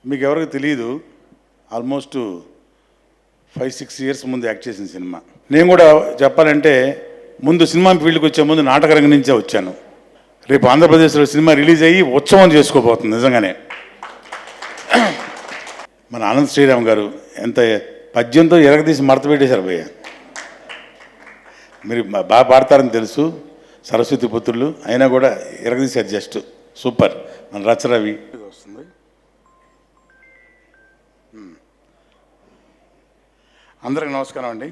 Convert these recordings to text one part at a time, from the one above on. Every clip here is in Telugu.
మీకు ఎవరికి తెలియదు, ఆల్మోస్ట్ 5-6 ఇయర్స్ ముందు యాక్ట్ చేసిన సినిమా. నేను కూడా చెప్పాలంటే ముందు సినిమా ఫీల్డ్కి వచ్చే ముందు నాటకరంగం నుంచే వచ్చాను. రేపు ఆంధ్రప్రదేశ్లో సినిమా రిలీజ్ అయ్యి ఉత్సవం చేసుకోబోతుంది నిజంగానే. మన ఆనంద్ శ్రీరామ్ గారు ఎంత పద్యంతో ఎరగదీసి మడత పెట్టేశారు భయ్య. మీరు బాగా పాడతారని తెలుసు, సరస్వతి పుత్రులు అయినా కూడా ఎరగదీశారు, జస్ట్ సూపర్. మన రచరవి వస్తుంది. అందరికి నమస్కారం అండి.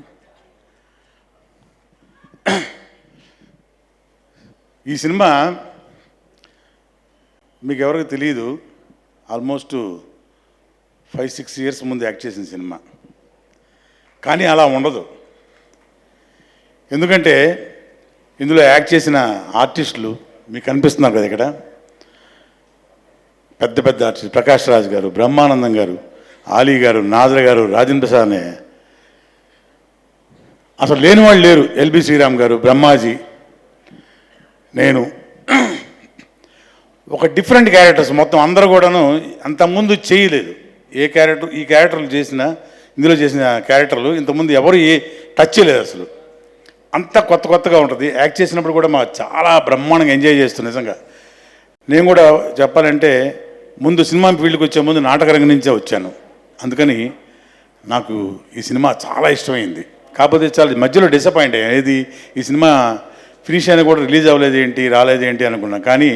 ఈ సినిమా మీకు ఎవరికి తెలియదు, ఆల్మోస్ట్ 5-6 ఇయర్స్ ముందు యాక్ట్ చేసిన సినిమా. కానీ అలా ఉండదు, ఎందుకంటే ఇందులో యాక్ట్ చేసిన ఆర్టిస్టులు మీకు కనిపిస్తున్నారు కదా ఇక్కడ, పెద్ద పెద్ద ఆర్టిస్ట్. ప్రకాష్ రాజ్ గారు, బ్రహ్మానందం గారు, ఆలీ గారు, నాజర్ గారు, రాజేంద్ర ప్రసాద్ అనే అసలు లేని వాళ్ళు లేరు. ఎల్బి శ్రీరామ్ గారు, బ్రహ్మాజీ, నేను, ఒక డిఫరెంట్ క్యారెక్టర్స్ మొత్తం అందరూ కూడాను అంతకుముందు చేయలేదు. ఈ క్యారెక్టర్లు చేసిన, ఇందులో చేసిన క్యారెక్టర్లు ఇంతకుముందు ఎవరు టచ్ చేయలేదు అసలు. అంత కొత్తగా ఉంటుంది. యాక్ట్ చేసినప్పుడు కూడా మా చాలా బ్రహ్మాండంగా ఎంజాయ్ చేస్తుంది నిజంగా. నేను కూడా చెప్పాలంటే ముందు సినిమా ఫీల్డ్కి వచ్చే ముందు నాటకరంగం నుంచే వచ్చాను. అందుకని నాకు ఈ సినిమా చాలా ఇష్టమైంది. కాకపోతే చాలా మధ్యలో డిసప్పాయింట్ అయ్యేది, ఈ సినిమా ఫినిష్ అయినా కూడా రిలీజ్ అవ్వలేదు ఏంటి, రాలేదు ఏంటి అనుకున్నాను. కానీ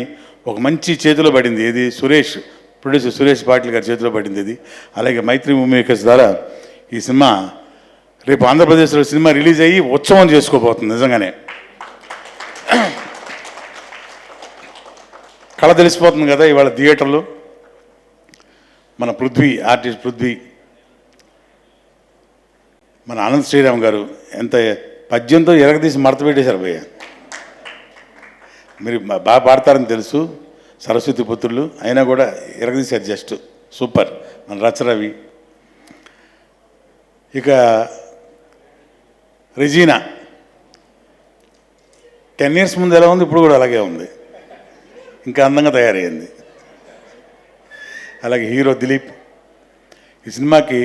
ఒక మంచి చేతిలో పడింది. ఇది సురేష్, ప్రొడ్యూసర్ సురేష్ పాటిల్ గారి చేతిలో పడింది ఇది. అలాగే మైత్రి మూవీ మేకర్స్ ద్వారా ఈ సినిమా రేపు ఆంధ్రప్రదేశ్లో సినిమా రిలీజ్ అయ్యి ఉత్సవం చేసుకోబోతుంది నిజంగానే. కళ తెలిసిపోతుంది కదా ఇవాళ థియేటర్లో. మన పృథ్వీ, ఆర్టిస్ట్ పృథ్వీ, మన ఆనంద్ శ్రీరామ్ గారు ఎంత పద్యంతో ఎరగదీసి మడత పెట్టేశారు భయ్య. మీరు బాగా పాడతారని తెలుసు, సరస్వతి పుత్రులు అయినా కూడా ఎరగదీశారు, జస్ట్ సూపర్. మన రచరవి, ఇక రెజీనా 10 ఇయర్స్ ముందు ఎలా ఉంది, ఇప్పుడు కూడా అలాగే ఉంది, ఇంకా అందంగా తయారయ్యింది. అలాగే హీరో దిలీప్. ఈ సినిమాకి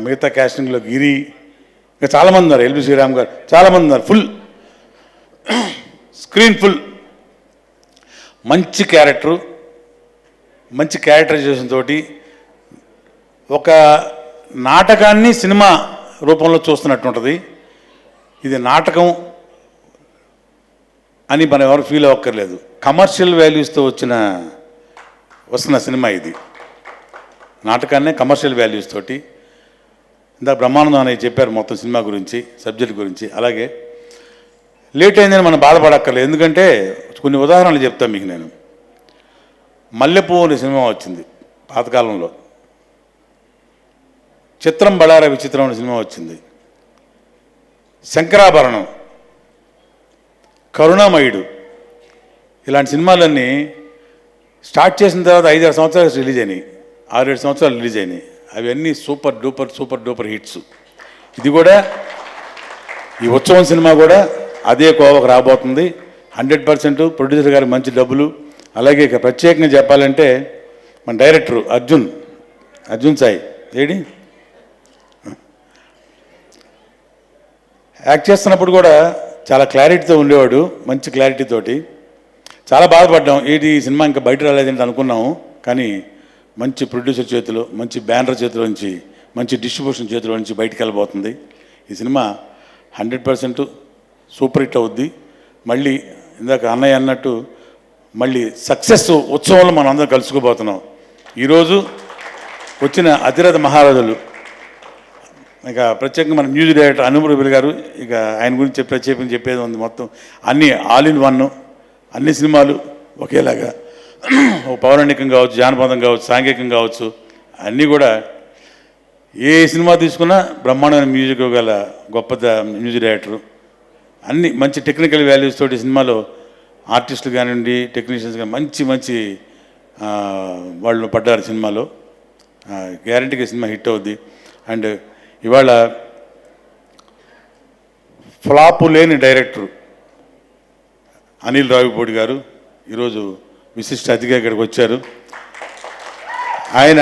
మిగతా క్యాస్టింగ్లో గిరి, ఇంకా చాలామంది ఉన్నారు. ఎల్బి శ్రీరామ్ గారు, చాలామంది ఉన్నారు. Full screen full. మంచి క్యారెక్టరు, మంచి క్యారెక్టరైజేషన్ తోటి ఒక నాటకాన్ని సినిమా రూపంలో చూస్తున్నట్టు ఉంటుంది. ఇది నాటకం అని మనం ఎవరు ఫీల్ అవ్వక్కర్లేదు. కమర్షియల్ వాల్యూస్తో వస్తున్న సినిమా ఇది. నాటకాన్నే కమర్షియల్ వాల్యూస్ తోటి. ఇందాక బ్రహ్మానందం అనేది చెప్పారు మొత్తం సినిమా గురించి, సబ్జెక్ట్ గురించి. అలాగే లేట్ అయిందని మనం బాధపడక్కర్లేదు, ఎందుకంటే కొన్ని ఉదాహరణలు చెప్తాను మీకు నేను. మల్లెపువ్వు అనే సినిమా వచ్చింది పాతకాలంలో. చిత్రం బళార విచిత్రం అనే సినిమా వచ్చింది. శంకరాభరణం, కరుణామయుడు, ఇలాంటి సినిమాలన్నీ స్టార్ట్ చేసిన తర్వాత 5-6 సంవత్సరాలు రిలీజ్ అయినాయి, 6-7 సంవత్సరాలు రిలీజ్ అయినాయి. అవన్నీ సూపర్ డూపర్ హిట్స్. ఇది కూడా, ఈ ఉత్సవం సినిమా కూడా అదే కోవకు రాబోతుంది 100%. ప్రొడ్యూసర్ గారికి మంచి డబ్బులు. అలాగే ఇక ప్రత్యేకంగా చెప్పాలంటే మన director Arjun Sai AD act చేస్తున్నప్పుడు కూడా చాలా క్లారిటీతో ఉండేవాడు, మంచి క్లారిటీతోటి. చాలా బాధపడ్డాం, ఏంటి ఈ సినిమా ఇంకా బయట రాలేదంటే అనుకున్నాము. కానీ మంచి ప్రొడ్యూసర్ చేతిలో, మంచి బ్యానర్ చేతిలో నుంచి, మంచి డిస్ట్రిబ్యూషన్ చేతిలో నుంచి బయటికి వెళ్ళబోతుంది. ఈ సినిమా 100% సూపర్ హిట్ అవుద్ది. మళ్ళీ ఇందాక అన్నయ్య అన్నట్టు మళ్ళీ సక్సెస్ ఉత్సవంలో మనం అందరం కలుసుకోబోతున్నాం. ఈరోజు వచ్చిన అతిరథ మహారాజులు, ఇక ప్రత్యేకంగా మన మ్యూజిక్ డైరెక్టర్ అనుమరుబిల్ గారు, ఇక ఆయన గురించి ప్రత్యేకంగా చెప్పేది ఉంది. మొత్తం అన్నీ ఆల్ ఇన్ వన్, అన్ని సినిమాలు ఒకేలాగా, పౌరాణికం కావచ్చు, జానపదం కావచ్చు, సాంఘికం కావచ్చు, అన్నీ కూడా ఏ సినిమా తీసుకున్నా బ్రహ్మాండమైన మ్యూజిక్ గల గొప్ప మ్యూజిక్ డైరెక్టరు. అన్ని మంచి టెక్నికల్ వాల్యూస్ తోటి సినిమాలో ఆర్టిస్టులు కానివ్వండి, టెక్నీషియన్స్ కానీ మంచి వాళ్ళు పడ్డారు సినిమాలో. గ్యారంటీగా సినిమా హిట్ అవుద్ది. అండ్ ఇవాళ ఫ్లాపు లేని డైరెక్టర్ అనిల్ రావిపూడి గారు ఈరోజు విశిష్ట అతిథిగా ఇక్కడికి వచ్చారు. ఆయన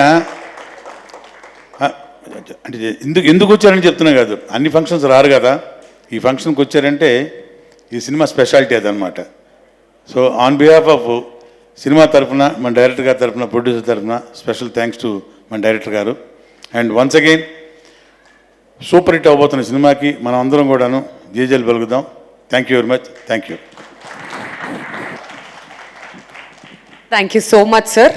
అంటే ఎందుకు వచ్చారని చెప్తున్నా కాదు, అన్ని ఫంక్షన్స్ రారు కదా, ఈ ఫంక్షన్కి వచ్చారంటే ఈ సినిమా స్పెషాలిటీ అదనమాట. So on behalf of cinema తరఫున, మన డైరెక్టర్ గారి తరఫున, ప్రొడ్యూసర్ తరఫున స్పెషల్ థ్యాంక్స్ టు మన డైరెక్టర్ గారు. And once again super hit అవబోతున్న సినిమాకి మనం అందరం కూడాను జేజేలు పలుకుదాం. Thank you very much. Thank you. Thank you so much, sir.